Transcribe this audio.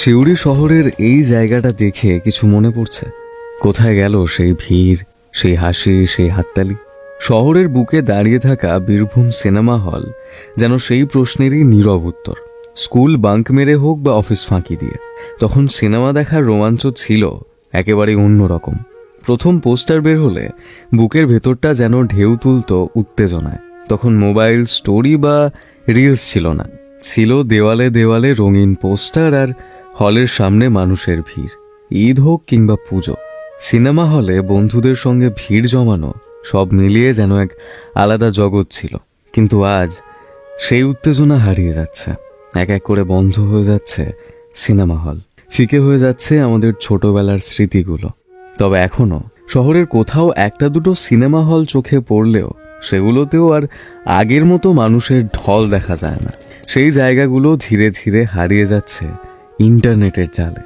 সিউড়ি শহরের এই জায়গাটা দেখে কিছু মনে পড়ছে? কোথায় গেল সেই ভিড়, সেই হাসি, সেই হাততালি? শহরের বুকে দাঁড়িয়ে থাকা বীরভূম সিনেমা হল যেন সেই প্রশ্নেরই নীরব উত্তর। স্কুল বাঙ্ক মেরে হোক বা অফিস ফাঁকি দিয়ে, তখন সিনেমা দেখার রোমাঞ্চ ছিল একেবারে অন্যরকম। প্রথম পোস্টার বের হলে বুকের ভেতরটা যেন ঢেউ তুলত উত্তেজনায়। তখন মোবাইল, স্টোরি বা রিলস ছিল না, ছিল দেওয়ালে দেওয়ালে রঙিন পোস্টার আর হলের সামনে মানুষের ভিড়। ঈদ হোক কিংবা পুজো, সিনেমা হলে বন্ধুদের সঙ্গে ভিড় জমানো, সব মিলিয়ে যেন এক আলাদা জগৎ ছিল। কিন্তু আজ সেই উত্তেজনা হারিয়ে যাচ্ছে, এক এক করে বন্ধ হয়ে যাচ্ছে সিনেমা হল, ফিকে হয়ে যাচ্ছে আমাদের ছোটবেলার স্মৃতিগুলো। তবে এখনো শহরের কোথাও একটা দুটো সিনেমা হল চোখে পড়লেও সেগুলোতেও আর আগের মতো মানুষের ঢল দেখা যায় না। সেই জায়গাগুলো ধীরে ধীরে হারিয়ে যাচ্ছে ইন্টারনেটের জালে।